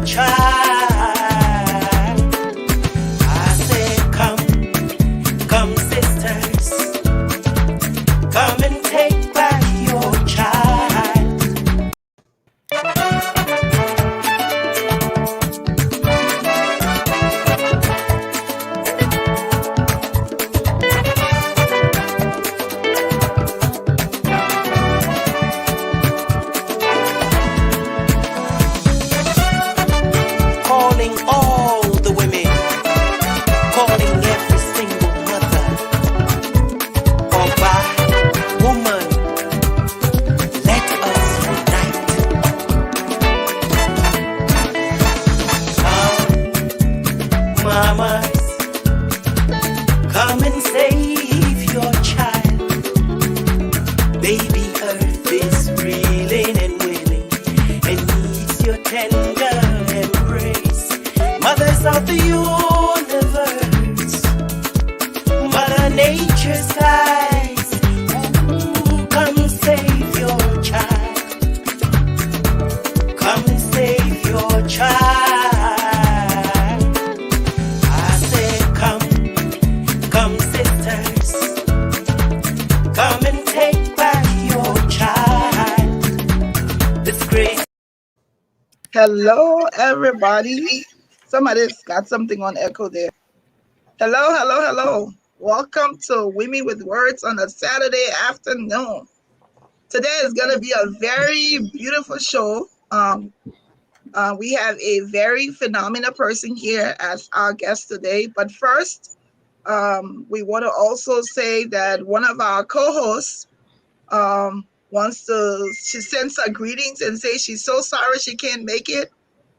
child. I said, come sisters, come and take back your child. Calling all the women, calling every single mother, or by woman, let us unite. Come, mamas, come and save your child. Baby earth is reeling and wailing and needs your tender embrace. Mothers of the universe, Mother Nature's eyes. Ooh, come save your child. Come save your child. I said, come sisters, come and take back your child. This great. Hello, everybody. Somebody's got something on echo there. Hello, hello, hello. Welcome to Women with Words on a Saturday afternoon. Today is going to be a very beautiful show. We have a very phenomenal person here as our guest today. But first, we want to also say that one of our co-hosts she sends her greetings and say she's so sorry she can't make it.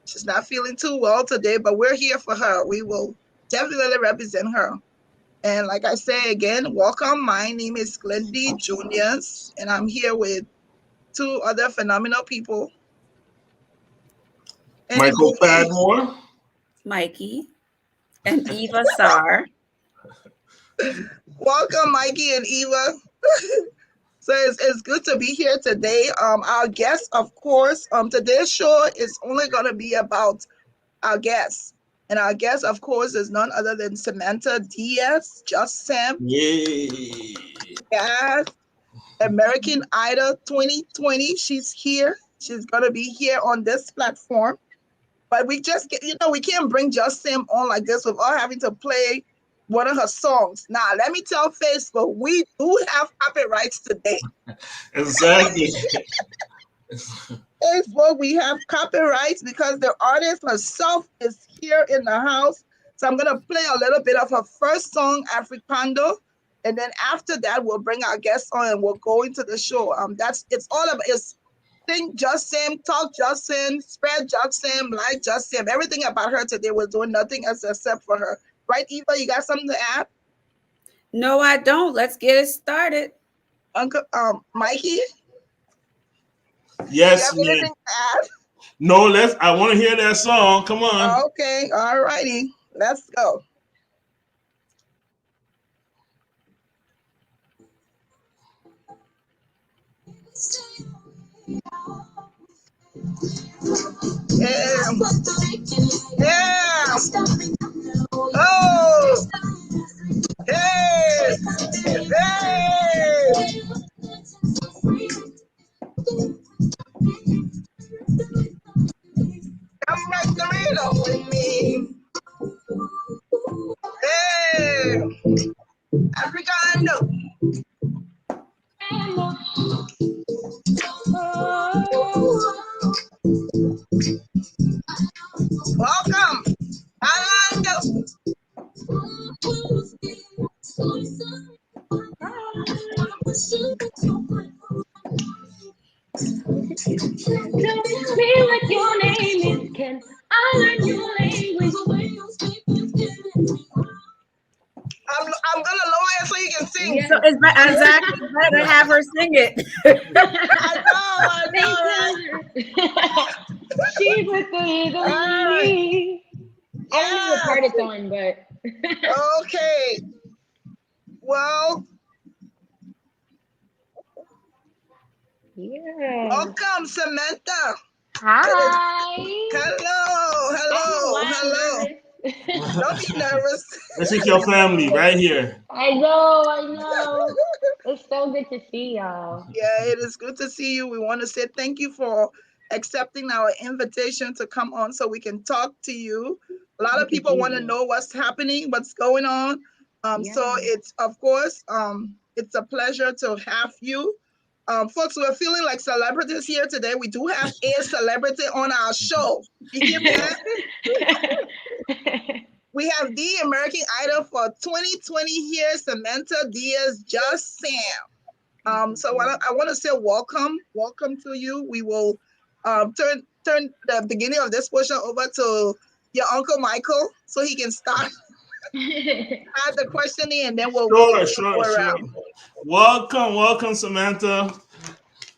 She's not feeling too well today, but we're here for her. We will definitely represent her. And like I say again, welcome. My name is Glendy Juniors, and I'm here with two other phenomenal people. And Michael Fadmore, Mikey, and Eva Sar. Welcome, Mikey and Eva. So it's good to be here today. Our guest, of course, today's show is only going to be about our guest. And our guest, of course, is none other than Samantha Diaz, Just Sam. yay! Yes, American Idol 2020. She's here. She's going to be here on this platform. But we just, we can't bring Just Sam on like this without having to play one of her songs. Now, let me tell Facebook, we do have copyrights today. Exactly. Facebook, we have copyrights because the artist herself is here in the house. So I'm going to play a little bit of her first song, Africando. And then after that, we'll bring our guests on and we'll go into the show. It's all about, think Just Sam, talk Just Sam, spread Just Sam, like Just Sam. Everything about her today, we're doing nothing else except for her. Right, Eva, you got something to add? No, I don't. Let's get it started. Uncle Mikey? Yes, you have anything to add? No, I want to hear that song. Come on. Okay, all righty. Let's go. Yeah. Yeah. Oh. Hey. Hey. Come right the middle with me. Hey. Africano. Welcome. Orlando. Tell me what your name is. Can I learn your language? I'm gonna lower it so you can sing. Yeah. So it's exactly better to have her sing it. I know. She put the rhythm on me. I don't know what part it's on, but okay. Well, yeah. welcome, Samantha. Hi. Hello. hello. Don't be nervous. This is your family right here. I know. It's so good to see y'all. Yeah, it is good to see you. We want to say thank you for accepting our invitation to come on so we can talk to you. A lot of people want to know what's happening, what's going on. So it's, of course, it's a pleasure to have you. Folks, we're feeling like celebrities here today. We do have a celebrity on our show. You hear me? We have the American Idol for 2020 here, Samantha, Diaz, Just Sam. So I want to say welcome to you. We will turn the beginning of this portion over to your Uncle Michael so he can start add the questioning, and then we'll go around. Welcome, Samantha.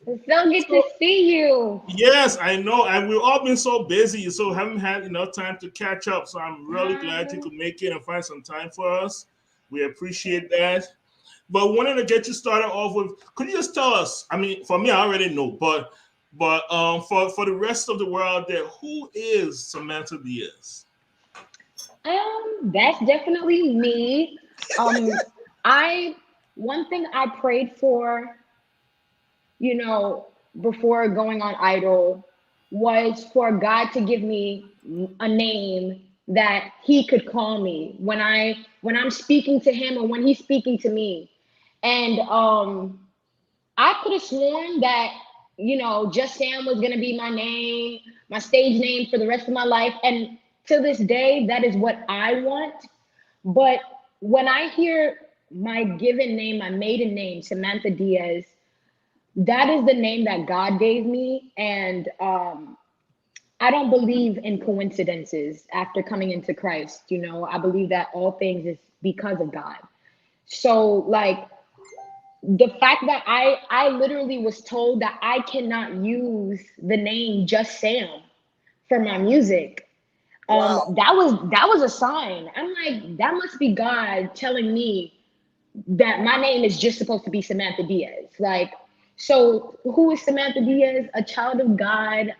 It's so good to see you. Yes, I know. And we've all been so busy, so haven't had enough time to catch up. So I'm really glad you could make it and find some time for us. We appreciate that. But wanted to get you started off with, could you just tell us? I mean, for me, I already know, but for the rest of the world there, who is Samantha Diaz? That's definitely me. One thing I prayed for, before going on Idol, was for God to give me a name that He could call me when I'm speaking to Him or when He's speaking to me. And I could have sworn that Just Sam was gonna be my name, my stage name for the rest of my life, and to this day, that is what I want. But when I hear my given name, my maiden name, Samantha Diaz, that is the name that God gave me. And I don't believe in coincidences after coming into Christ. I believe that all things is because of God. So like the fact that I literally was told that I cannot use the name Just Sam for my music. Wow. That was a sign. I'm like, that must be God telling me that my name is just supposed to be Samantha Diaz. Like, so who is Samantha Diaz? A child of God.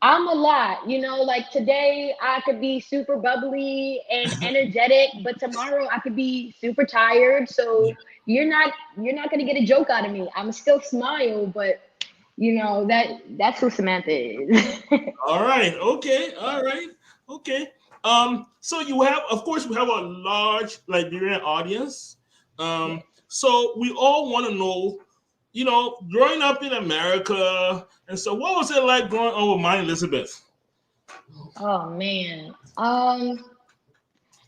I'm a lot, like today I could be super bubbly and energetic, but tomorrow I could be super tired. So you're not gonna get a joke out of me. I'm still smile, but that's who Samantha is. All right. Okay. All right. Okay. So you have, of course, we have a large Liberian audience. So we all want to know, growing up in America, and so what was it like growing up with my Elizabeth? Oh man. And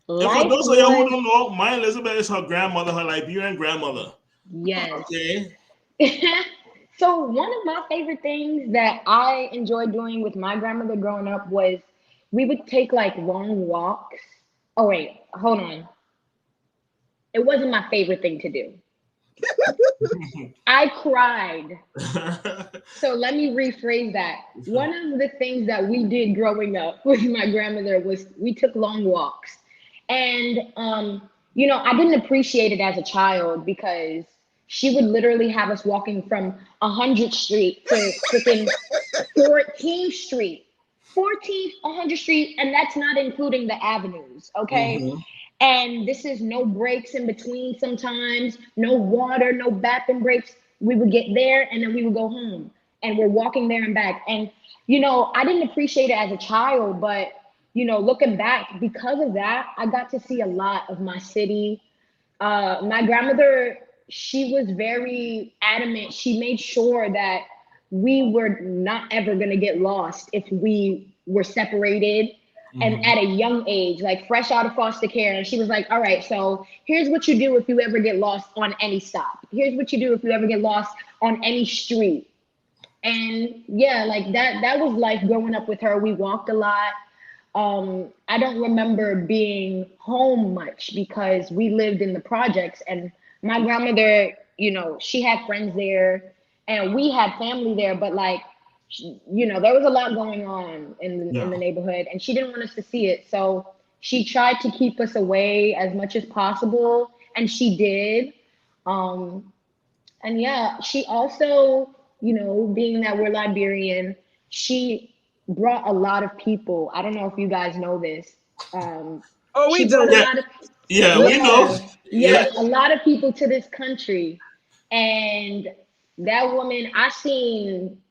for those of y'all who don't know, my Elizabeth is her grandmother, her Liberian grandmother. Yes. Okay. So one of my favorite things that I enjoyed doing with my grandmother growing up was we would take like long walks. Oh wait, hold on. It wasn't my favorite thing to do. I cried. So let me rephrase that. One of the things that we did growing up with my grandmother was we took long walks. And I didn't appreciate it as a child because she would literally have us walking from 100th Street to freaking 14th Street. 14th, 100th Street, and that's not including the avenues, okay? Mm-hmm. And this is no breaks in between sometimes, no water, no bathroom breaks. We would get there and then we would go home and we're walking there and back. And, I didn't appreciate it as a child, but, looking back, because of that, I got to see a lot of my city. My grandmother, she was very adamant. She made sure that we were not ever going to get lost if we were separated. And at a young age, like fresh out of foster care. And she was like, all right, so here's what you do if you ever get lost on any stop. Here's what you do if you ever get lost on any street. And yeah, like that was life growing up with her. We walked a lot. I don't remember being home much because we lived in the projects, and my grandmother, she had friends there and we had family there, but like, there was a lot going on in the neighborhood and she didn't want us to see it. So she tried to keep us away as much as possible, and she did. And yeah, she also, being that we're Liberian, she brought a lot of people. I don't know if you guys know this. Oh, we She do. brought a lot of we know. yes, a lot of people to this country. And that woman, I seen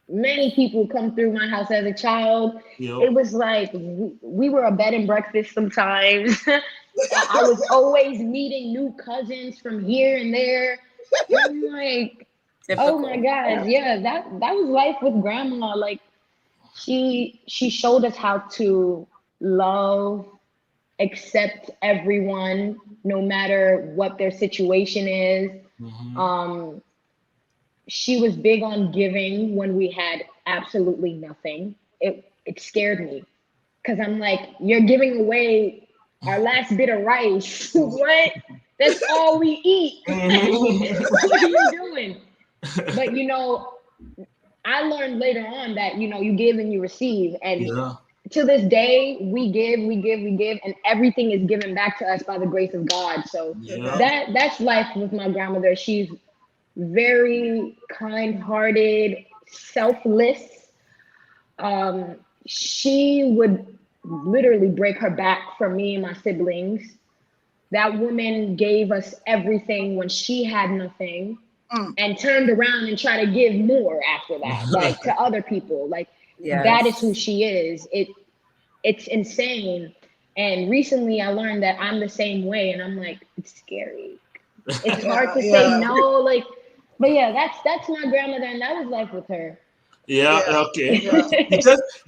many people come through my house as a child. Yep. It was like we were a bed and breakfast sometimes. I was always meeting new cousins from here and there. And I'm like, Typical. oh my gosh, yeah, that was life with grandma. Like she showed us how to love, accept everyone, no matter what their situation is. Mhm. She was big on giving when we had absolutely nothing. It scared me because I'm like, you're giving away our last bit of rice. What? That's all we eat. What are you doing? But I learned later on that you give and you receive, and Yeah. to this day we give, and everything is given back to us by the grace of God. So Yeah. that's life with my grandmother. She's very kind-hearted, selfless. She would literally break her back for me and my siblings. That woman gave us everything when she had nothing, and turned around and tried to give more after that, like to other people. Like that is who she is. It's insane. And recently I learned that I'm the same way, and I'm like, it's scary. It's hard to say no, like, but yeah, that's my grandmother, and that was life with her. Yeah. Okay.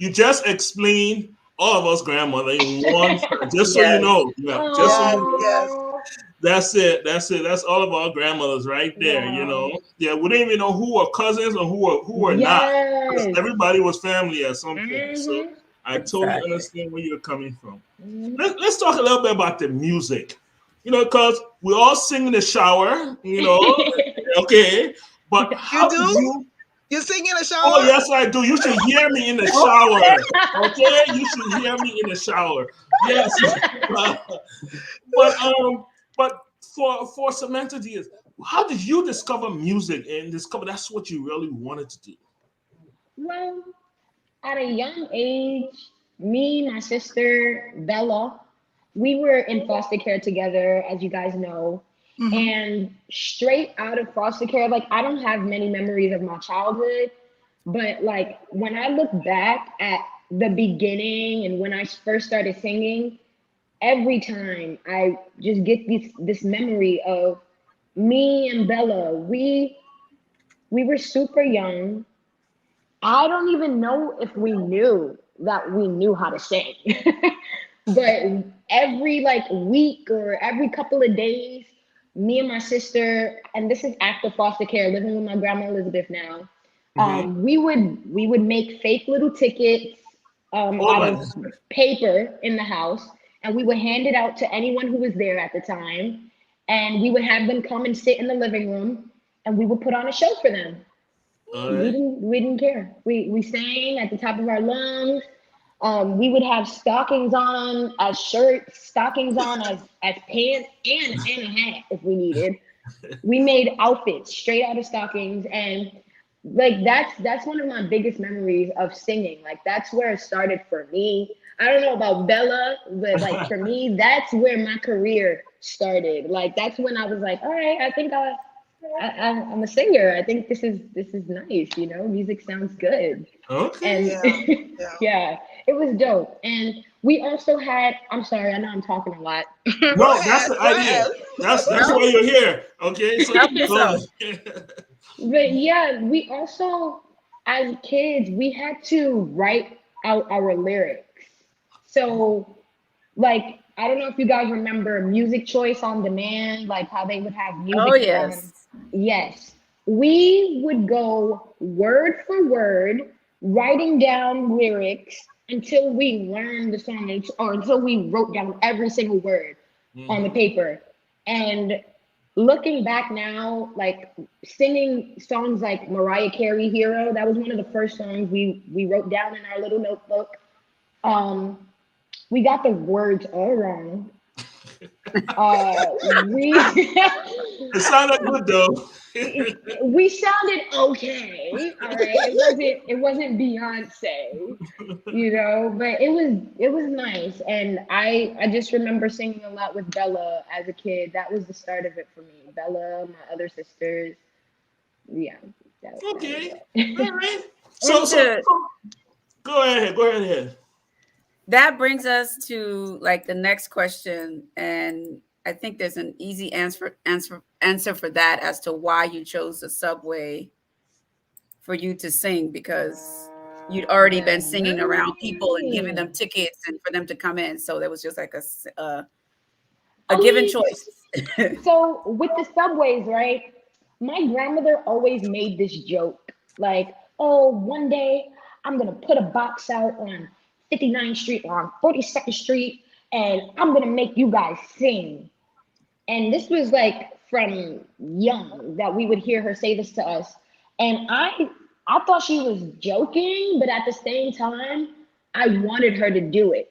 You just explained all of us grandmother in one. Just so you know. Yeah. Just so you know. Oh, That's it. That's it. That's all of our grandmothers right there. wow. Yeah, we didn't even know who were cousins or who were not. Because Yes. everybody was family at some point. So Mm-hmm. I totally understand where you're coming from. Mm-hmm. Let's talk a little bit about the music. Because we all sing in the shower. Okay. But how do you? You sing in the shower? Oh yes, I do. You should hear me in the shower. Okay, you should hear me in the shower. Yes. But for Samantha Diaz, how did you discover music and discover that's what you really wanted to do? Well, at a young age, me, my sister, Bella, we were in foster care together, as you guys know. And straight out of foster care, like I don't have many memories of my childhood, but like when I look back at the beginning and when I first started singing, every time I just get this memory of me and Bella. We were super young. I don't even know if we knew that we knew how to sing. But every like week or every couple of days, me and my sister, and this is after foster care, living with my grandma Elizabeth now, we would make fake little tickets Oh out my. of paper in the house, and we would hand it out to anyone who was there at the time, and we would have them come and sit in the living room, and we would put on a show for them. All We right. didn't care. We sang at the top of our lungs. We would have stockings on as shirts, stockings on as pants, and a hat if we needed. We made outfits straight out of stockings, and like that's one of my biggest memories of singing. Like that's where it started for me. I don't know about Bella, but like for me, that's where my career started. Like that's when I was like, all right, I think I'm a singer. I think this is nice. Music sounds good. Okay. And yeah, it was dope. And we also had. I'm sorry, I know I'm talking a lot. No, that's the idea. That's why you're here. Okay. So Help yourself. But yeah, we also, as kids, we had to write out our lyrics. So, like, I don't know if you guys remember Music Choice on Demand, like how they would have Oh music on. yes. Yes. We would go word for word, writing down lyrics until we learned the song, or until we wrote down every single word on the paper. And looking back now, like singing songs like Mariah Carey Hero, that was one of the first songs we wrote down in our little notebook. We got the words all wrong. We It sounded good though. We sounded okay, all right. It wasn't Beyonce, but it was nice. And I just remember singing a lot with Bella as a kid. That was the start of it for me. Bella, my other sisters, yeah. That was Okay. it. All right. So, And so, so go ahead. Go ahead. that brings us to like the next question, and I think there's an easy answer for that as to why you chose the subway for you to sing, because you'd already been singing around people and giving them tickets and for them to come in. So there was just like a I given mean, choice. so with the subways, right? My grandmother always made this joke, like, "Oh, one day I'm gonna put a box out on 59th Street or on 42nd Street, and I'm gonna make you guys sing." And this was like from young that we would hear her say this to us. And I thought she was joking, but at the same time, I wanted her to do it.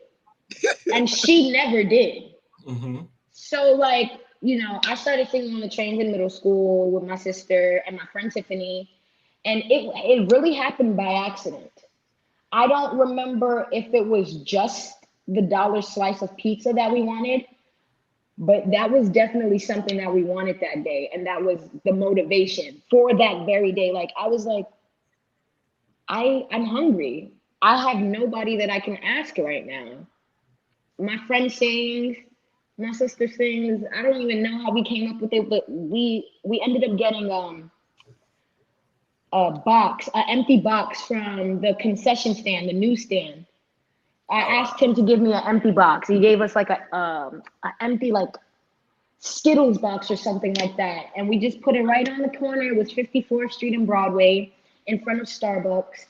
And she never did. Mm-hmm. So like, I started singing on the trains in middle school with my sister and my friend Tiffany. And it really happened by accident. I don't remember if it was just the dollar slice of pizza that we wanted, but that was definitely something that we wanted that day. And that was the motivation for that very day. Like I was like, I'm hungry. I have nobody that I can ask right now. My friend sings, my sister sings. I don't even know how we came up with it, but we ended up getting an empty box from the concession stand, the newsstand. I asked him to give me an empty box. He gave us like a empty like Skittles box or something like that. And we just put it right on the corner. It was 54th Street and Broadway in front of Starbucks.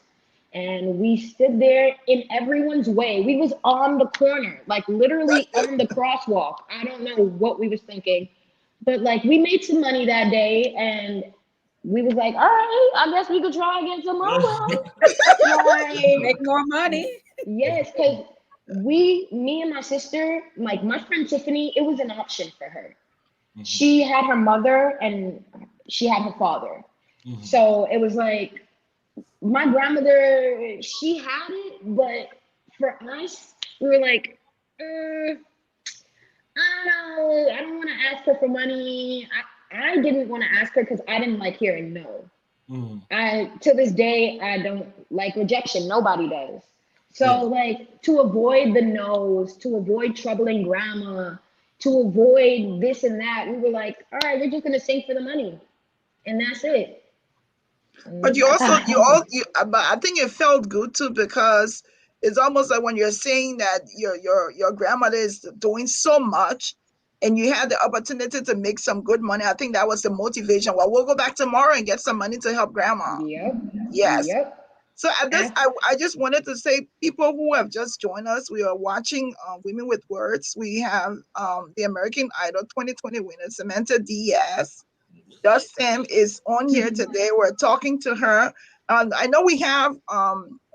And we stood there in everyone's way. We was on the corner, like literally on the crosswalk. I don't know what we was thinking, but like we made some money that day and we was like, all right, I guess we could try again tomorrow. Make more money. Yes, because me and my sister, like my friend Tiffany, it was an option for her. Mm-hmm. She had her mother and she had her father. Mm-hmm. So it was like my grandmother, she had it, but for us, we were like, I don't know, I don't want to ask her for money. I didn't want to ask her because I didn't like hearing no. Mm. To this day, I don't like rejection. Nobody does. So like to avoid the no's, to avoid troubling grandma, to avoid this and that, we were like, all right, we're just gonna sing for the money, and that's it. But but I think it felt good too, because it's almost like when you're saying that your grandmother is doing so much, and you had the opportunity to make some good money. I think that was the motivation. Well, we'll go back tomorrow and get some money to help grandma. Yep. Yes. Yep. So at this, I just wanted to say, people who have just joined us, we are watching Women with Words. We have the American Idol 2020 winner, Samantha Diaz. Dust Sam is on here today. We're talking to her. I know we have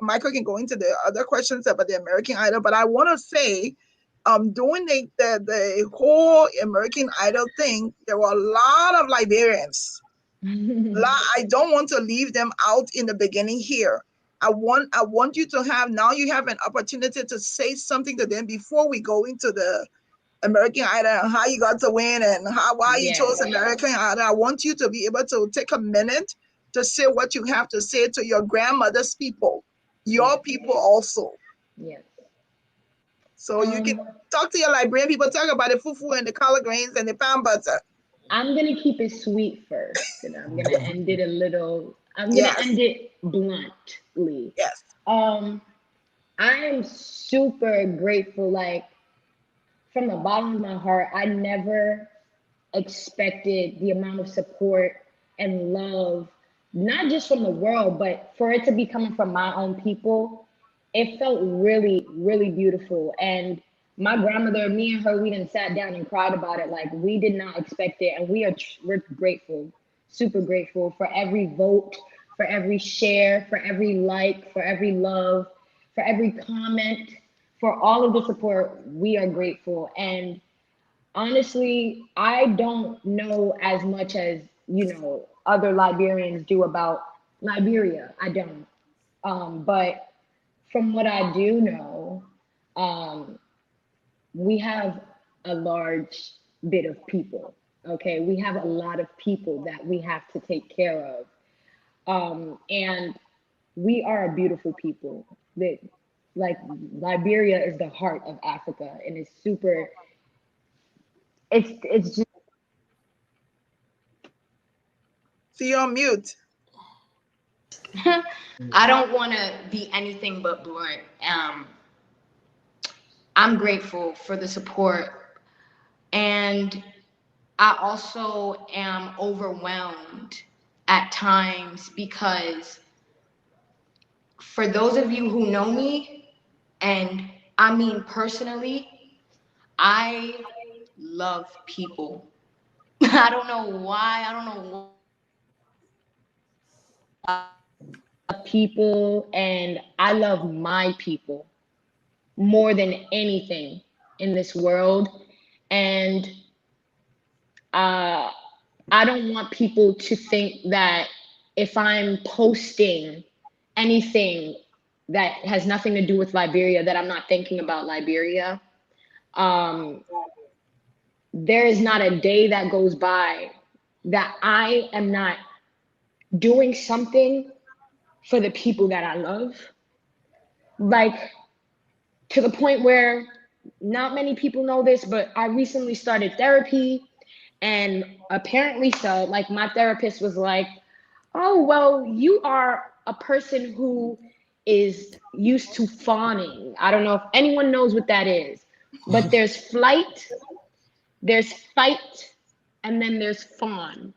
Michael can go into the other questions about the American Idol, but I want to say, during the whole American Idol thing, there were a lot of Liberians. I don't want to leave them out in the beginning here. I want you to have an opportunity to say something to them before we go into the American Idol and how you got to win and why you chose American Idol. I want you to be able to take a minute to say what you have to say to your grandmother's people, your people also. Yes. So you can talk to your Liberian people, talk about the fufu and the collard greens and the pan butter. I'm gonna keep it sweet first, and I'm gonna end it end it bluntly. Yes. I am super grateful. Like from the bottom of my heart, I never expected the amount of support and love, not just from the world, but for it to be coming from my own people. It felt really, really beautiful. And my grandmother, me and her, we done sat down and cried about it. Like we did not expect it, and we're grateful, super grateful for every vote, for every share, for every like, for every love, for every comment, for all of the support. We are grateful. And honestly, I don't know as much as other Liberians do about Liberia. I don't. But from what I do know, we have a large bit of people. Okay, we have a lot of people that we have to take care of, and we are a beautiful people. That, like, Liberia is the heart of Africa, and it's super. It's just. See, you're on mute. I don't want to be anything but blunt. I'm grateful for the support, and I also am overwhelmed at times because for those of you who know me, and I mean personally, I love people. I don't know why. I don't know people, and I love my people more than anything in this world. And I don't want people to think that if I'm posting anything that has nothing to do with Liberia, that I'm not thinking about Liberia. There is not a day that goes by that I am not doing something for the people that I love. Like, to the point where not many people know this, but I recently started therapy. And apparently so, like, my therapist was like, oh, well, you are a person who is used to fawning. I don't know if anyone knows what that is, but there's flight, there's fight, and then there's fawn.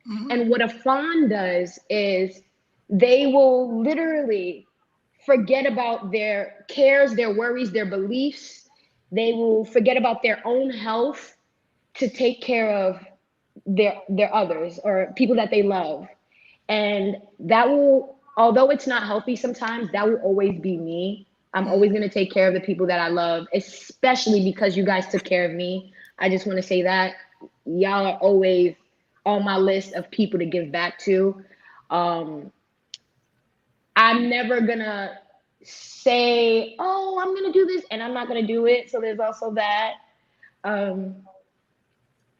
Mhm. And what a fawn does is they will literally forget about their cares, their worries, their beliefs. They will forget about their own health to take care of their others or people that they love. And that will, although it's not healthy sometimes, that will always be me. I'm always going to take care of the people that I love, especially because you guys took care of me. I just want to say that y'all are always on my list of people to give back to. I'm never gonna say, oh, I'm gonna do this, and I'm not gonna do it. So there's also that.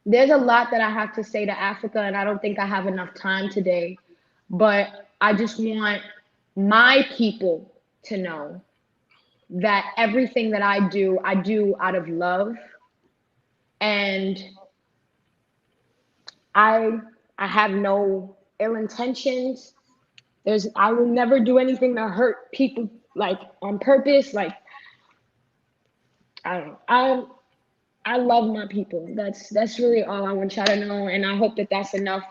There's a lot that I have to say to Africa, and I don't think I have enough time today. But I just want my people to know that everything that I do out of love. And I have no ill intentions. I will never do anything to hurt people, like, on purpose. Like, I don't know. I love my people. That's really all I want y'all to know, and I hope that that's enough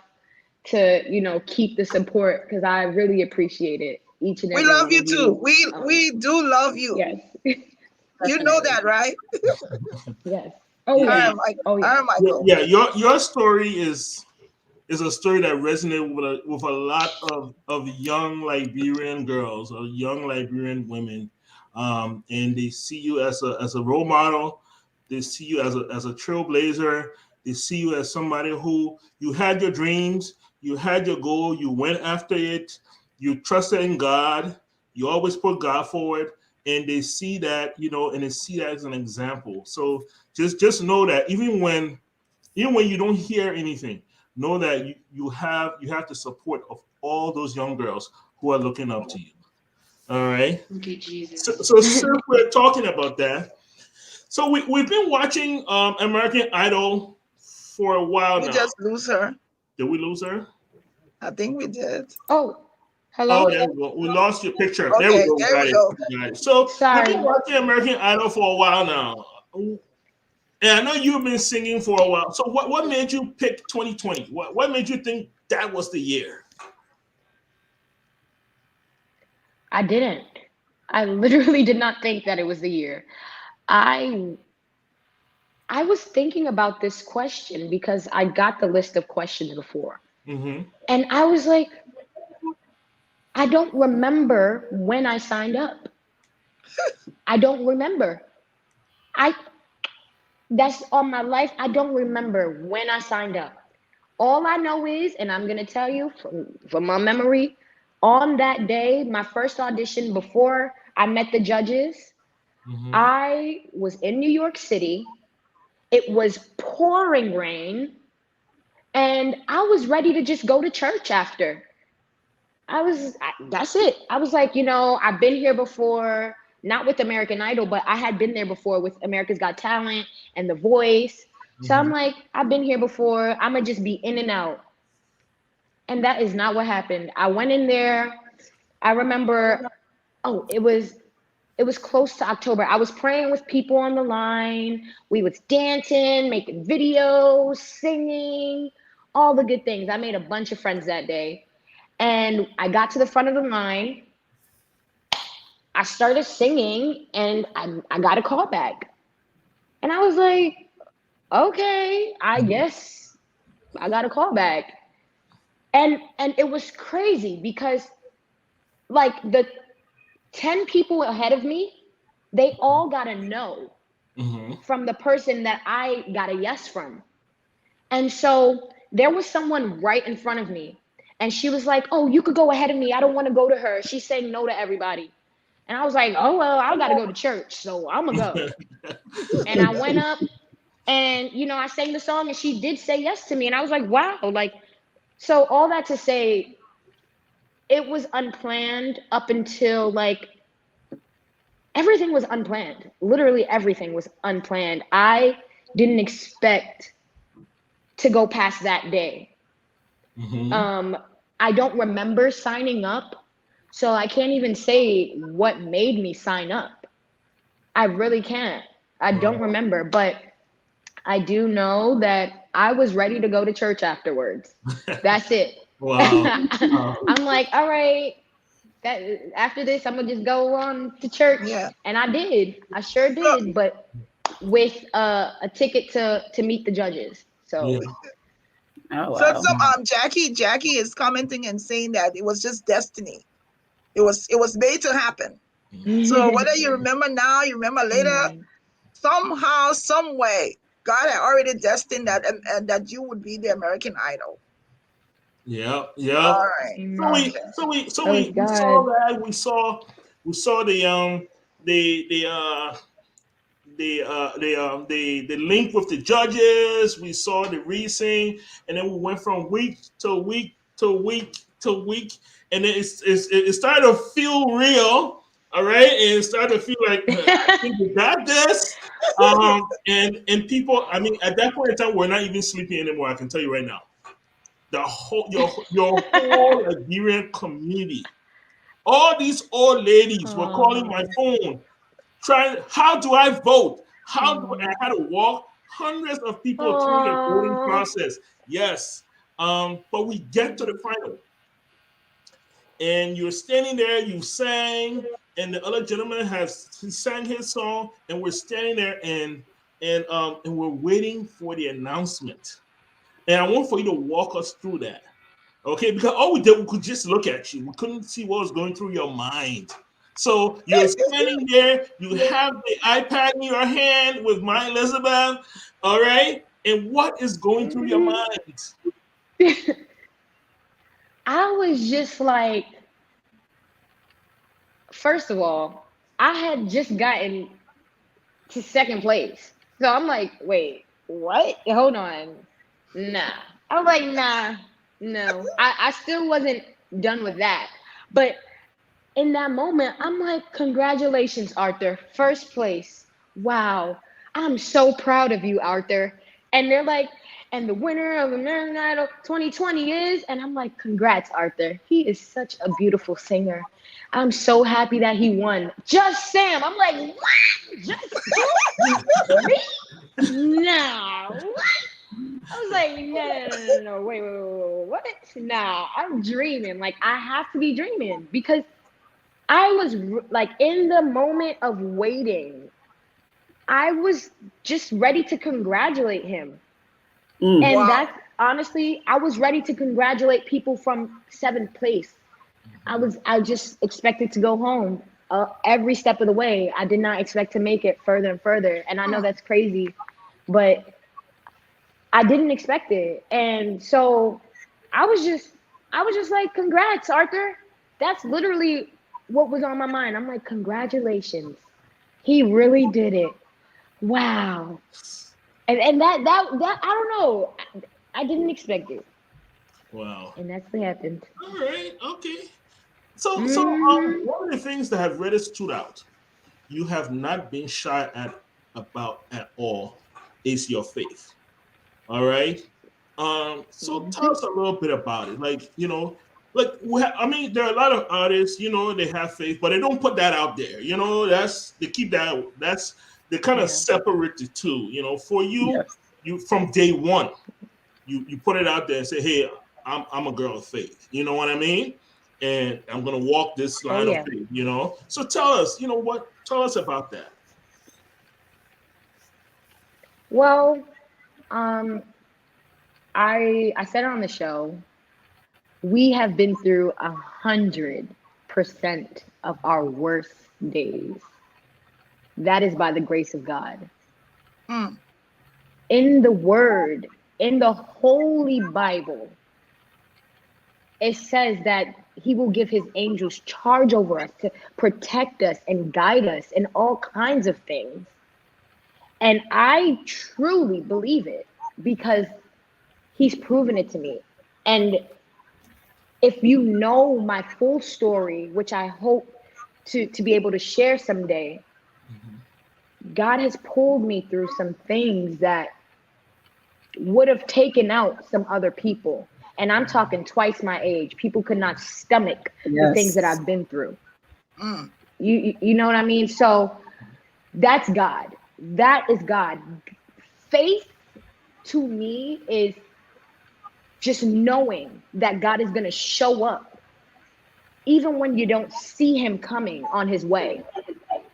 to keep the support, because I really appreciate it, each and We every love one you of too. you. We do love you. Yes. You know that, right? Yes. Oh Yeah, All yeah. right, Michael. Oh All yeah. right, Michael. yeah. Your story is a story that resonated with a lot of young Liberian girls or young Liberian women, and they see you as a role model. They see you as a trailblazer. They see you as somebody who you had your dreams, you had your goal, you went after it, you trusted in God, you always put God forward, and they see that, and they see that as an example. So just know that even when you don't hear anything, know that you have the support of all those young girls who are looking up to you. All right. Okay, Jesus. So since we're talking about that, so we've been watching American Idol for a while We now. just lose her. Did we lose her? I think we did. Oh, hello. Oh, there we go. We lost your picture. There we Okay, go. there Got we it. go. Got it. So we've Sorry. been watching American Idol for a while now. And I know you've been singing for a while. So what made you pick 2020? What made you think that was the year? I didn't. I literally did not think that it was the year. I was thinking about this question because I got the list of questions before. Mm-hmm. And I was like, I don't remember when I signed up. I don't remember. That's on my life. I don't remember when I signed up. all I know is, and I'm gonna tell you from my memory, on that day, my first audition before I met the judges, I was in New York City. It was pouring rain, and I was ready to just go to church after. That's it. I was like, I've been here before, not with American Idol, but I had been there before with America's Got Talent and The Voice. So I'm like, I've been here before. I'm going to just be in and out. And that is not what happened. I went in there. I remember, it was close to October. I was praying with people on the line. We was dancing, making videos, singing, all the good things. I made a bunch of friends that day. And I got to the front of the line. I started singing, and I got a call back. And I was like, okay, I guess I got a call back. And it was crazy because like the 10 people ahead of me, they all got a no from the person that I got a yes from. And so there was someone right in front of me. And she was like, oh, you could go ahead of me. I don't want to go to her. She's saying no to everybody. And I was like, oh, well, I got to go to church, so I'm going to go. And I went up and, I sang the song and she did say yes to me. And I was like, wow. Like, so all that to say, it was unplanned up until like, everything was unplanned. Literally everything was unplanned. I didn't expect to go past that day. I don't remember signing up, so I can't even say what made me sign up. I really can't. I don't remember, but I do know that I was ready to go to church afterwards. That's it. Wow. I'm like, all right, after this, I'm gonna just go on to church. Yeah. And I did. I sure did, but with a ticket to meet the judges. So. Yeah. Oh, So wow. Jackie is commenting and saying that it was just destiny. It was made to happen. So whether you remember now, you remember later, somehow, some way, God had already destined that and that you would be the American Idol. Yeah. All right. So we saw that. We saw the link with the judges. We saw the re-sing, and then we went from week to week to week to week, and then it started to feel real. All right, and it started to feel like I think we got this. And people, I mean, at that point in time, we're not even sleeping anymore. I can tell you right now. The whole your whole Nigerian community, all these old ladies were calling my phone, trying, how do I vote? How do I had to walk hundreds of people through the voting process? Yes. But we get to the final. And you're standing there, you sang, and the other gentleman he sang his song, and we're standing there and we're waiting for the announcement. And I want for you to walk us through that. Okay, because all we did, we could just look at you. We couldn't see what was going through your mind. So you're standing there, you have the iPad in your hand with my Elizabeth, all right? And what is going through your mind? I was just like, first of all, I had just gotten to second place. So I'm like, wait, what? Hold on. Nah. I was like, nah, no. I still wasn't done with that. But in that moment, I'm like, congratulations, Arthur. First place. Wow. I'm so proud of you, Arthur. And they're like, and the winner of American Idol 2020 is, and I'm like, congrats, Arthur. He is such a beautiful singer. I'm so happy that he won. Just Sam. I'm like, what? Just Sam? No. What? I was like, no, wait, what? Nah, I'm dreaming. Like, I have to be dreaming because I was like in the moment of waiting. I was just ready to congratulate him. And that's honestly, I was ready to congratulate people from seventh place. I just expected to go home every step of the way. I did not expect to make it further and further. And I know that's crazy, but I didn't expect it. And so I was just like, congrats, Arthur. That's literally what was on my mind. I'm like, congratulations. He really did it. Wow. And that I don't know. I didn't expect it. Wow. And that's what happened. All right. Okay. So, Mhm. one of the things that have really stood out, you have not been shy about at all, is your faith. All right. So tell Mhm. us a little bit about it. Like, like I mean, there are a lot of artists, they have faith, but they don't put that out there. They keep that. They kind of Yeah. separate the two. For you, Yes. you from day one, you put it out there and say, hey, I'm a girl of faith. You know what I mean? And I'm gonna walk this Oh line of yeah. faith. So tell us, tell us about that. Well, um, I said it on the show. We have been through 100% of our worst days. That is by the grace of God. Mm. In the Word, in the Holy Bible, it says that He will give His angels charge over us to protect us and guide us in all kinds of things. And I truly believe it because He's proven it to me. And if you know my full story, which I hope to be able to share someday, God has pulled me through some things that would have taken out some other people. And I'm talking twice my age. People could not stomach the things that Yes. I've been through. Mm. You know what I mean? So that's God. That is God. Faith to me is just knowing that God is going to show up even when you don't see him coming on his way.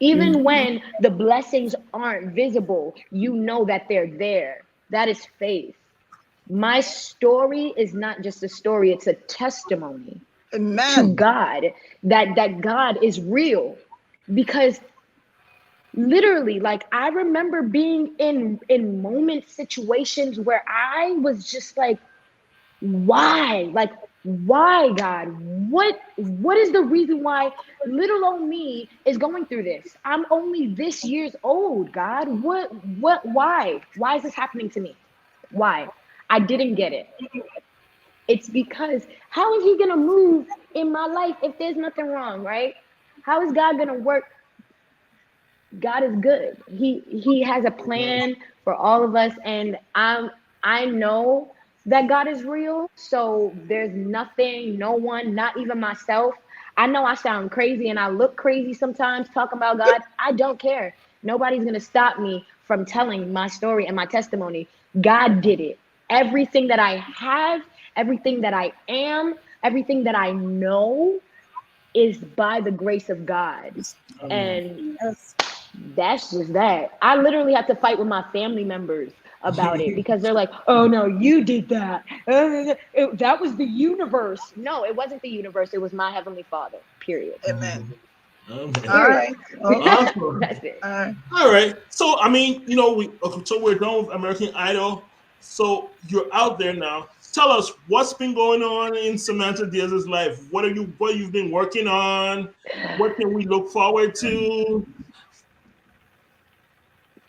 Even when the blessings aren't visible, you know that they're there. That is faith. My story is not just a story, it's a testimony to Amen. God that God is real. Because literally, like, I remember being in moment situations where I was just like, why? Like, why, God? What is the reason why little old me is going through this? I'm only this years old, God. Why is this happening to me? Why? I didn't get it. It's because how is he gonna move in my life if there's nothing wrong, right? How is God gonna work? God is good. He has a plan for all of us, and I know that God is real. So there's nothing, no one, not even myself. I know I sound crazy and I look crazy sometimes talking about God. I don't care. Nobody's gonna stop me from telling my story and my testimony. God did it. Everything that I have, everything that I am, everything that I know is by the grace of God. Amen. And that's just that. I literally have to fight with my family members about it because they're like, oh no, you did that. That was the universe. No, it wasn't the universe. It was my heavenly Father, period. Amen. Amen. All Period. right. Okay. Awesome. That's it. All right. All right. So I mean, so we're done with American Idol. So you're out there now. Tell us what's been going on in Samantha Diaz's life. What you've been working on? What can we look forward to?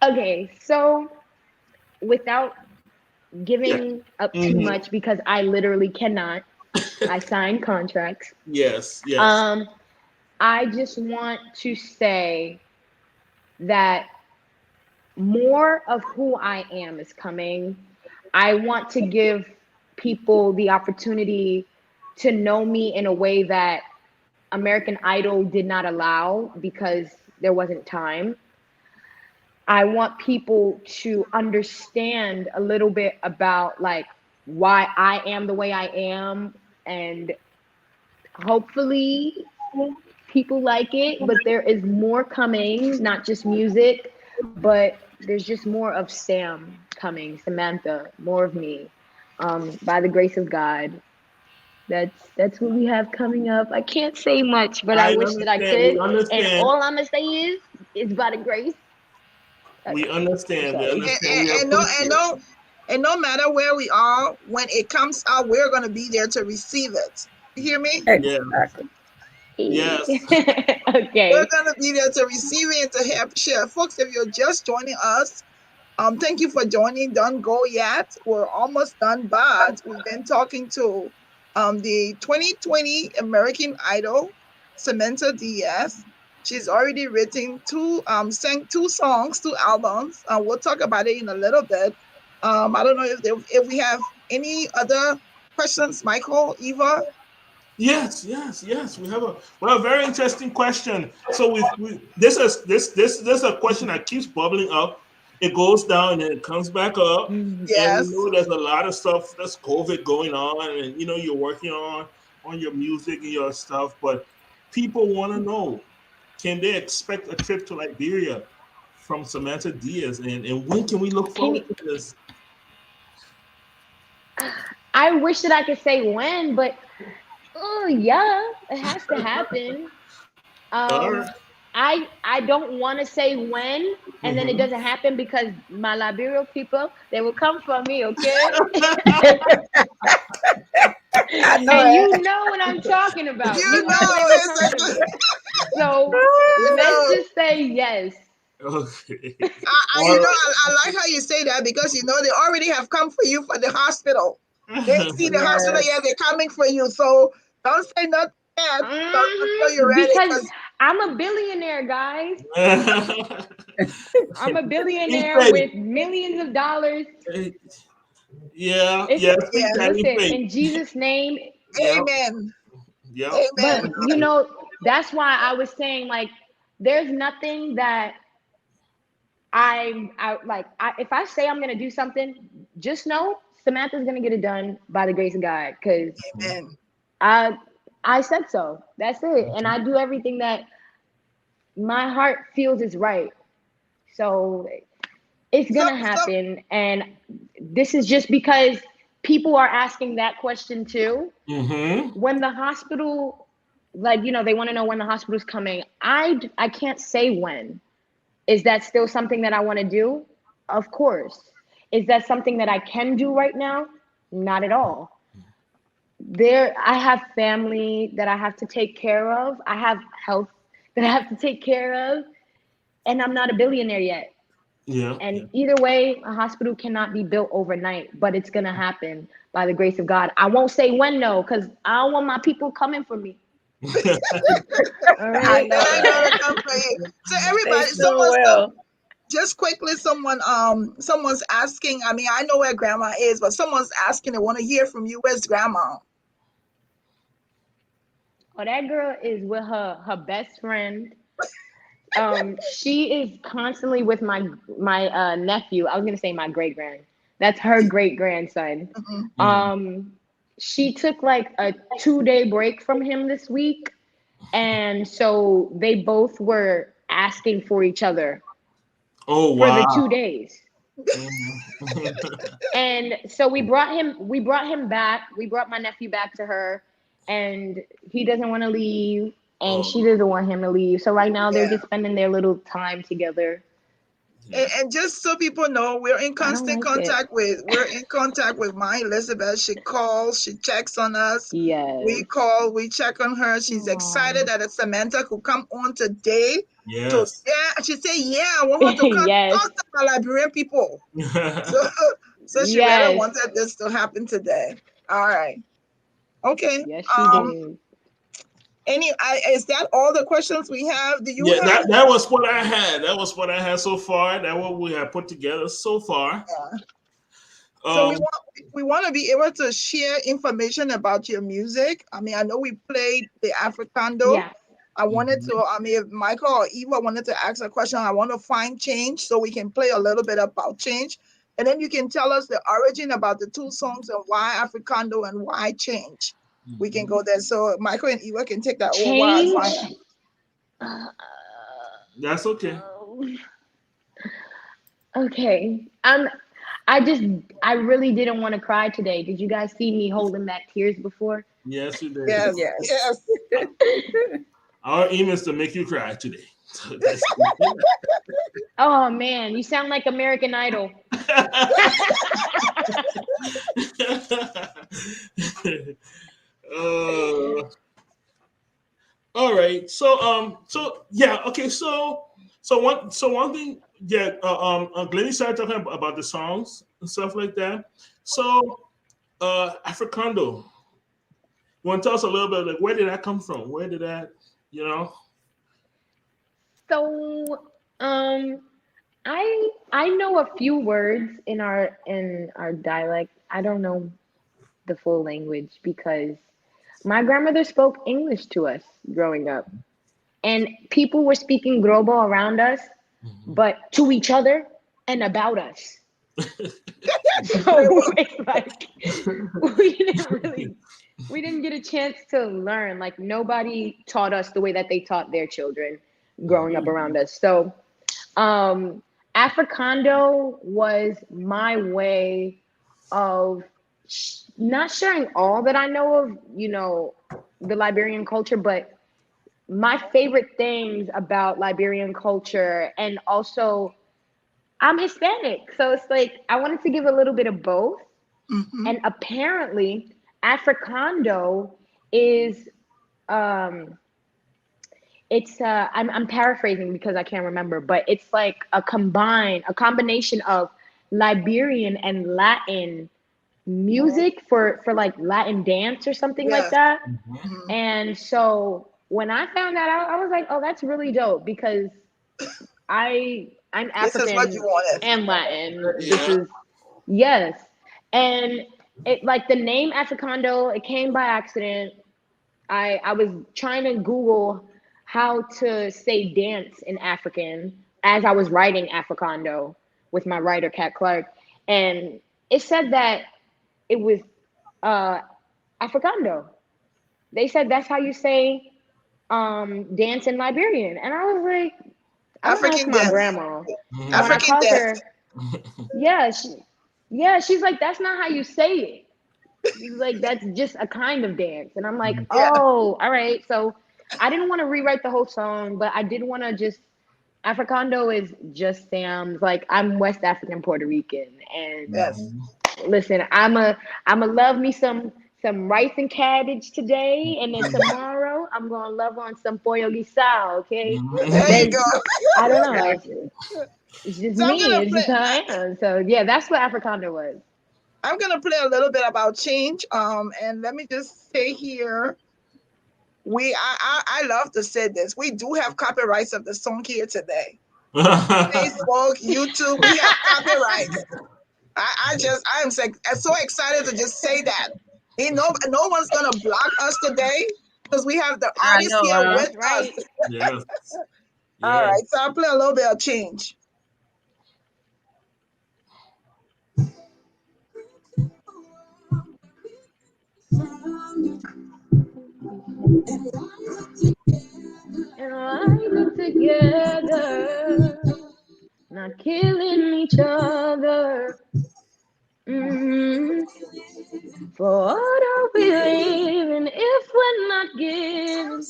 Okay, so without Yeah. giving up too Hmm. much, because I literally cannot, I signed contracts. Yes. Yes. Um, I just want to say that more of who I am is coming. I want to give people the opportunity to know me in a way that American Idol did not allow because there wasn't time. I want people to understand a little bit about like why I am the way I am, and hopefully people like it, but there is more coming, not just music, but there's just more of Sam coming, Samantha, more of me. By the grace of God. That's what we have coming up. I can't say much, but I I wish that I understand. We could. And understand. all I'm gonna say is it's by the grace. We Okay. I'm understand. We sorry. And, understand. and, We and no, and appreciate. no, And no matter where we are, when it comes out, we're going to be there to receive it. You hear me? Exactly. Yes. Okay. We're going to be there to receive it and to help share. Folks, if you're just joining us, thank you for joining. Don't go yet. We're almost done, but we've been talking to the 2020 American Idol, Samantha Diaz. She's already written sang 2 songs, 2 albums. We'll talk about it in a little bit. I don't know if we have any other questions, Michael, Eva. Yes. We have a very interesting question. So this is a question that keeps bubbling up. It goes down and then it comes back up. And we Yes. know there's a lot of stuff that's COVID going on, and you're working on your music and your stuff, but people want to know, can they expect a trip to Liberia from Samantha Diaz, and when can we look forward to this? I wish that I could say when, but yeah, it has to happen. All right. I don't want to say when, and then it doesn't happen because my Liberia people, they will come for me, okay? I know And it. you know what I'm talking about. You know, they will come for me. So let's just say yes. Okay. I like how you say that, because they already have come for you for the hospital. They see the hospital, yeah, they're coming for you. So don't say nothing yet until you're ready. Because I'm a billionaire, guys. I'm a billionaire with millions of dollars. Yeah. Listen, in Jesus' name. Amen. Yeah. Amen. But that's why I was saying, there's nothing that if I say I'm gonna do something, just know Samantha's gonna get it done by the grace of God, because I said so. That's it. And I do everything that my heart feels is right. So it's gonna happen. And this is just because people are asking that question too. When the hospital, they want to know when the hospital's coming. I can't say when. Is that still something that I want to do? Of course. Is that something that I can do right now? Not at all. I have family that I have to take care of. I have health that I have to take care of. And I'm not a billionaire yet. And either way, a hospital cannot be built overnight, but it's going to happen by the grace of God. I won't say when, though, because I don't want my people coming for me. All right. So everybody, just quickly, someone's asking. I mean, I know where Grandma is, but someone's asking. They want to hear from you. Where's Grandma? Oh, that girl is with her best friend. She is constantly with my nephew. I was gonna say my great grand. That's her great grandson. She took a 2-day break from him this week, and so they both were asking for each other. Oh, wow. For the 2 days. And so we brought him back. We brought my nephew back to her, and he doesn't want to leave, and she doesn't want him to leave. So right now they're just spending their little time together. And just so people know, we're in constant contact with my Elizabeth. She calls, she checks on us. Yes. We call, we check on her. She's excited that Samantha could come on today. Yes. She said, I want her to come talk to my Liberian people. So she really wanted this to happen today. All right. Okay. Yes, she did. Is that all the questions we have? Do you have? That was what I had. That was what I had so far. That's what we have put together so far. Yeah. So we want to be able to share information about your music. I mean, I know we played the Africando. Yeah. I wanted to, if Michael or Eva wanted to ask a question, I want to find Change, so we can play a little bit about Change. And then you can tell us the origin about the 2 songs and why Africando and why Change. We can go there. So Michael and Eva can take that Change. That's okay. Okay. I really didn't want to cry today. Did you guys see me holding back tears before? Yes, you did. Yes. Our aim is to make you cry today. Oh man, you sound like American Idol. uh, all right. So yeah. Okay. So one thing. Yeah. Glennie started talking about the songs and stuff like that. So, Africando. You want to tell us a little bit, like, where did that come from? Where did that, you know? So, I know a few words in our dialect. I don't know the full language because my grandmother spoke English to us growing up, and people were speaking Grobo around us, but to each other and about us. So it's like we didn't really we didn't get a chance to learn. Like nobody taught us the way that they taught their children growing up around us. So um Africando was my way of not sharing all that I know of, the Liberian culture, but my favorite things about Liberian culture. And also I'm Hispanic, so it's like I wanted to give a little bit of both. Mhm. And apparently, Africando is um it's I'm paraphrasing because I can't remember, but it's like a combination of Liberian and Latin music for like Latin dance or something like Yes. that. Mhm. And so when I found that out, I was like, oh, that's really dope because I'm This is what you African wanted. and Latin. This Yeah. is yes. And it like the name Africando, it came by accident. I was trying to Google how to say dance in African as I was writing Africando with my writer Kat Clark. And it said that it was uh Africando. They said that's how you say dance in Liberian. And I was like, I'm gonna ask African my dance. grandma. And when I African called dance. her, yeah, she's like, that's not how you say it. She's like, that's just a kind of dance. And I'm like, Yeah. oh, all right. So I didn't want to rewrite the whole song, but I did want to just Africando is just Sam's like I'm West African Puerto Rican. And Yes. listen, I'm a love me some rice and cabbage today, and then tomorrow I'm gonna love on some pollo guisado, okay? There you There's go. I don't know. It's just So me. It's just how I am. So yeah, that's what Africanda was. I'm gonna play a little bit about change. And let me just say here, I love to say this. We do have copyrights of the song here today. Facebook, YouTube, we have copyrights. I am so excited to just say that. No one's gonna block us today because we have the I artist know. here with That's us. right. Yes. All Yes. right, so I'll play a little bit of change. And rising together, not killing each other. Mm-hmm. For what are we living if we're not giving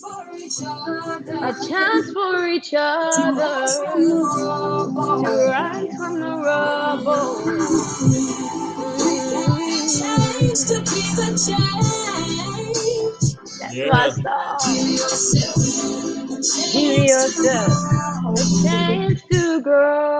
a chance for each other to rise from the rubble? Mm-hmm. That's my Yes. song. Give yourself a chance to grow.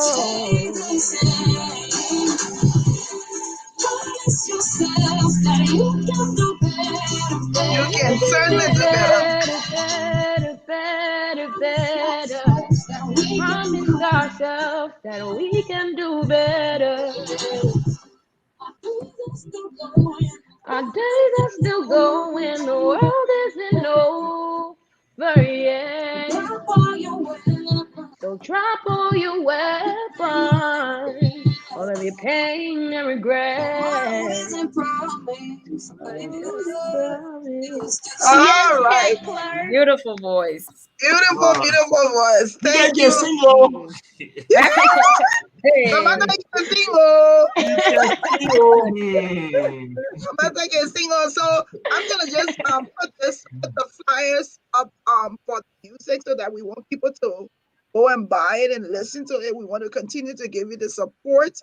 You That can you can certainly do do better. better, better, better, better. We promised ourselves that we can do better. Our days are still going, the world isn't over yet. So drop all your weapons, all of your pain and regret. Yes, All right. Cat Clark. Beautiful voice. Beautiful, Wow. beautiful voice. You guys Thank get you. single. Samantha Hey. can sing. Oh. You get single. Hmm. Samantha can sing. Oh. So I'm gonna just put the flyers up for the music so that we want people to go and buy it and listen to it. We want to continue to give you the support.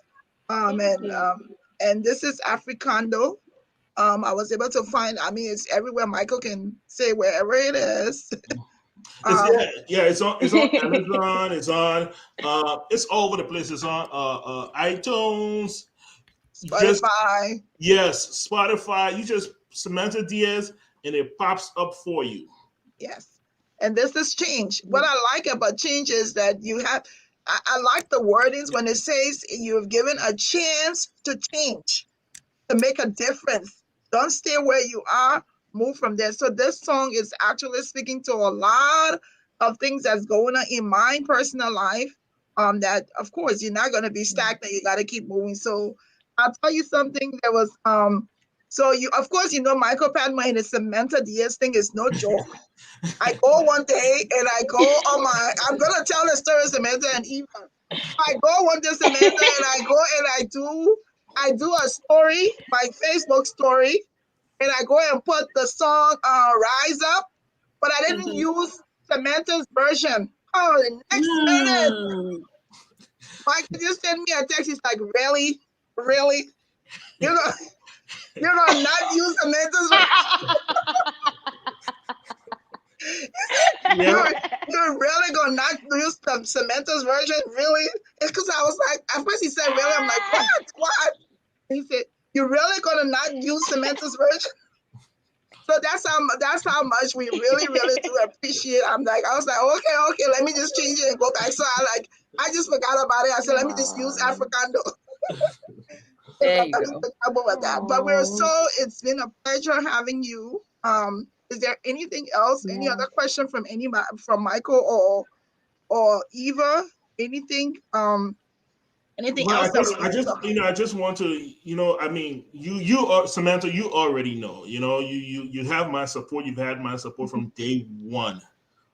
Thank And you. and this is Africando. I was able to find. I mean, it's everywhere. Michael can say wherever it is. It's on Amazon, it's all over the place. It's on iTunes. Just Spotify. yes, Spotify. You just Samantha Diaz and it pops up for you. Yes. And this is change. What I like about change is that you have, I like the wordings when it says you've given a chance to change, to make a difference. Don't stay where you are, move from there. So this song is actually speaking to a lot of things that's going on in my personal life. That of course you're not gonna be stagnant, you gotta keep moving. So I'll tell you something. There was so you of course you know Michael Padma and his Samantha Diaz thing is no joke. I go one day and I go on my, I'm going to tell the story of Samantha and Eva. I go one day, Samantha, and I go and I do a story, my Facebook story, and I go and put the song Rise Up, but I didn't use Samantha's version. Oh, the next minute, Michael just sent me a text. He's like, really? Really? You're gonna not use Samantha's version? You're really gonna not use Samantha's version? Really? It's because I was like, at first he said really, I'm like, what? He said, you're really gonna not use Samantha's version? So that's how much we really, really do appreciate. I was like, okay, let me just change it and go back. So I just forgot about it. I said, let me just use Africando. There you go. With that. But it's been a pleasure having you. Is there anything else? Yeah. Any other question from anybody, from Michael or Eva? Anything? Anything else? I just want to, I mean, you are Samantha. You already know. You have my support. You've had my support from day one.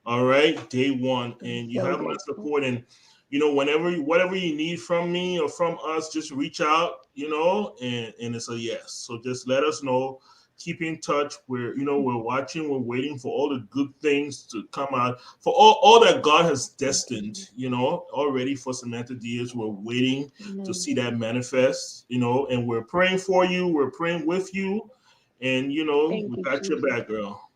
All right, day one, and you have my support. And whatever you need from me or from us, just reach out. And it's a yes. So just let us know. Keep in touch. We're watching, we're waiting for all the good things to come out, for all that God has destined, already for Samantha Diaz. We're waiting to see that manifest, and we're praying for you, we're praying with you, and we got your back, girl.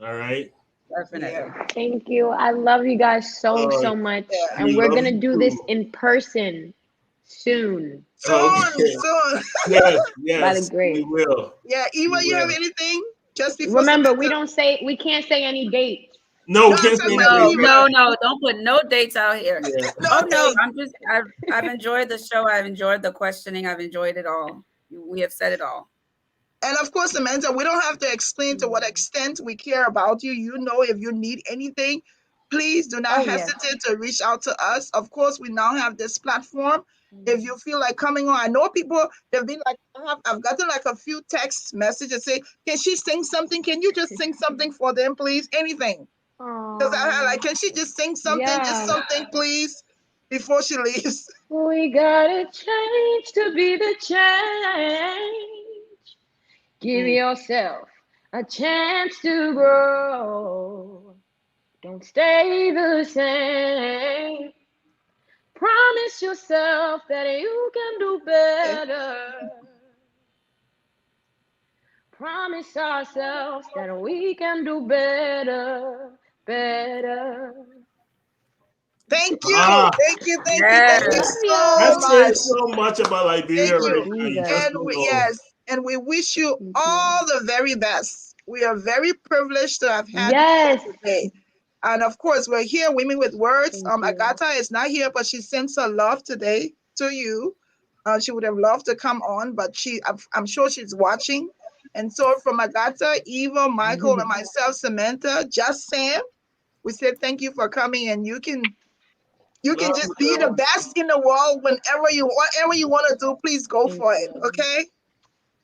All right. Definitely. Yeah. Thank you. I love you guys so much. Yeah. And we're gonna do this in person soon. Soon. Yes, By the grace. we will. Yeah, Eva, you have anything? Just before remember, we can't say any dates. No, we can't say any dates. No, don't put no dates out here. Yeah. I've enjoyed the show. I've enjoyed the questioning. I've enjoyed it all. We have said it all. And of course, Samantha, we don't have to explain to what extent we care about you. If you need anything, please do not hesitate to reach out to us. Of course, we now have this platform. If you feel like coming on, I know people, they've been like, I've gotten like a few text messages say, can she sing something? Can you just sing something for them, please? Anything. Because I had like, can she just sing something? Yeah. Just something, please, before she leaves. We gotta change to be the change. Give yourself a chance to grow. Don't stay the same. Promise yourself that you can do better. Promise ourselves that we can do better. Thank you. Thank you so much. That says so much about Liberia right now. And we wish you all the very best. We are very privileged to have had you today. And of course, we're here, Women with Words. Agatha is not here, but she sends her love today to you. She would have loved to come on, but I'm sure she's watching. And so from Agatha, Eva, Michael, and myself, Samantha, just Sam, we said thank you for coming, and you can just be the best in the world whatever you want to do, please go for it. Okay?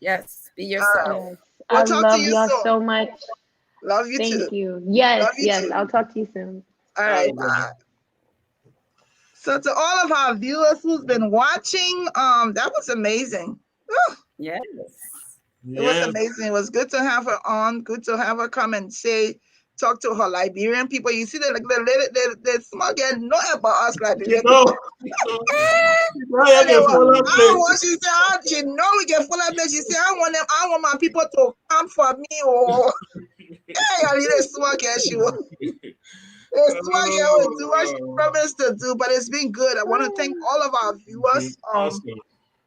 Yes, be yourself. I love y'all so much. Love you too. Thank you. Yes. I'll talk to you soon. All right. So to all of our viewers who's been watching, that was amazing. Yes. It was amazing. It was good to have her on. Good to have her come and say talk to her Liberian people. You see, the small girl know about us Liberian No. people. She said, she know we get full of place. She said, I want my people to come for me. Oh, hey, I need a small girl. She will. The small girl will do what she promised to do, but it's been good. I want to thank all of our viewers. Awesome.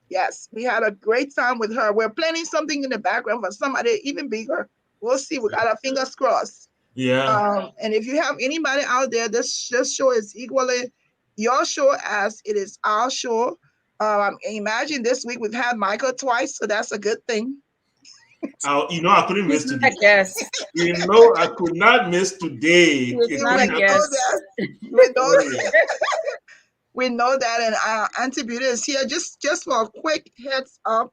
Yes, we had a great time with her. We're planning something in the background for somebody even bigger. We'll see. We got our fingers crossed. Yeah. And if you have anybody out there, this show is equally your show as it is our show. Imagine this week we've had Michael twice, so that's a good thing. I couldn't miss today. Yes. I could not miss today. We know that. We know that, and Auntie Beauty is here. Just for a quick heads up,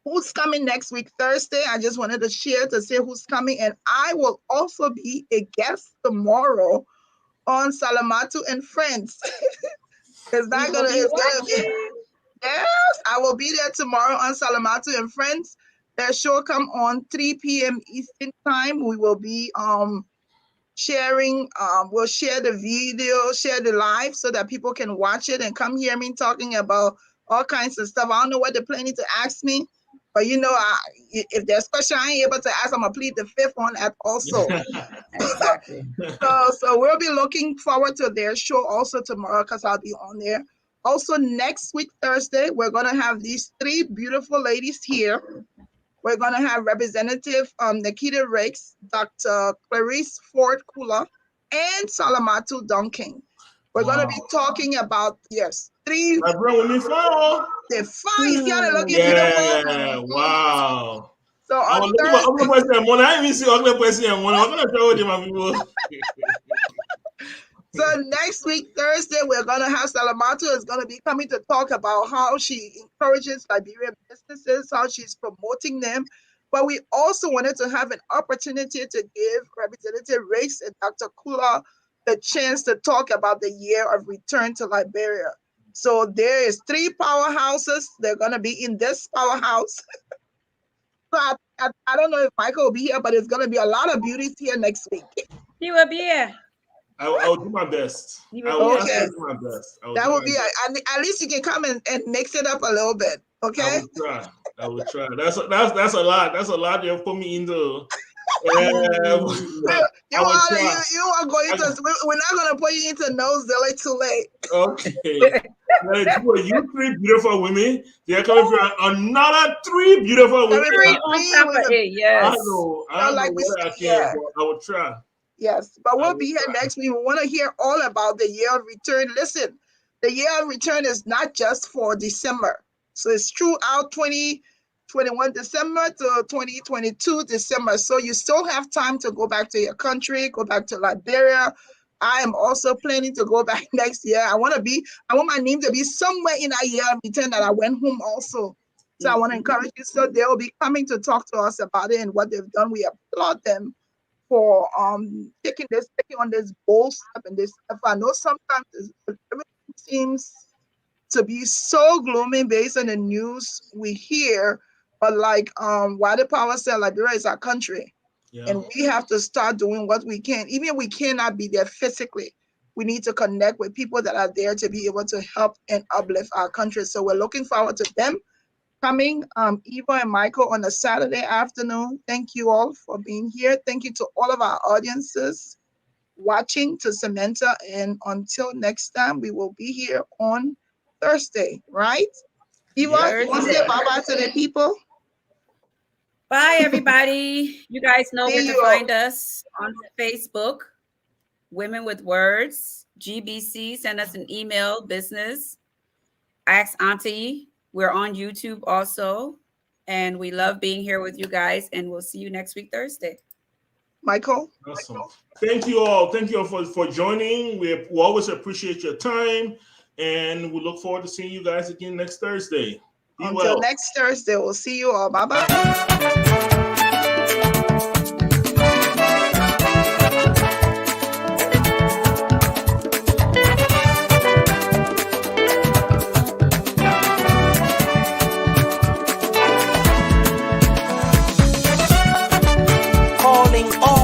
who's coming next week, Thursday? I just wanted to share to say who's coming, and I will also be a guest tomorrow on Salamatu and Friends. It's gonna be. Yes, I will be there tomorrow on Salamatu and Friends. Their show come on 3 p.m. Eastern time. We will be sharing, we'll share the video, share the live so that people can watch it and come hear me talking about all kinds of stuff. I don't know what they're planning to ask me, but if there's questions I ain't able to ask, I'm gonna plead the fifth on that also. Exactly. So we'll be looking forward to their show also tomorrow because I'll be on there. Also next week, Thursday, we're gonna have these three beautiful ladies here. We're going to have Representative Nikita Riggs, Dr. Clarice Ford Kula, and Salamatu Duncan. We're going to be talking about, three. My bro, when you fall. The fine, beautiful. Yeah, wow. So on So next week, Thursday, we're going to have Salamatu is going to be coming to talk about how she encourages Liberian businesses, how she's promoting them. But we also wanted to have an opportunity to give Representative Riggs and Dr. Kula the chance to talk about the year of return to Liberia. So there is three powerhouses. They're going to be in this powerhouse. So I don't know if Michael will be here, but it's going to be a lot of beauties here next week. He will be here. I'll do my best. I will do my best. That will be at least you can come and mix it up a little bit. Okay. I will try. That's a lot. That's a lot you put me into. You are going to. We're not going to put you into nose delay too late. Okay. You three beautiful women. They are coming for another three beautiful women. Three on top of it. Yes. I will try. Yes, but we'll be here next week. We want to hear all about the year of return. Listen, the year of return is not just for December. So it's throughout 2021 December to 2022 December. So you still have time to go back to your country, go back to Liberia. I am also planning to go back next year. I want my name to be somewhere in that year of return that I went home also. So I want to encourage you. So they will be coming to talk to us about it and what they've done. We applaud them for taking on this bold step and this stuff. I know sometimes everything seems to be so gloomy based on the news we hear, but like why the power said Liberia is our country. Yeah. And we have to start doing what we can. Even if we cannot be there physically, we need to connect with people that are there to be able to help and uplift our country. So we're looking forward to them coming, Eva and Michael, on a Saturday afternoon. Thank you all for being here. Thank you to all of our audiences watching, to Samantha. And until next time, we will be here on Thursday, right? Eva, you want to say bye-bye to the people? Bye, everybody. You guys know where to find us on Facebook, Women with Words, GBC. Send us an email, business. Ask Auntie. We're on YouTube also, and we love being here with you guys, and we'll see you next week, Thursday. Michael? Awesome. Thank you all. Thank you all for joining. We always appreciate your time, and we look forward to seeing you guys again next Thursday. Until next Thursday, we'll see you all. Bye-bye. Calling all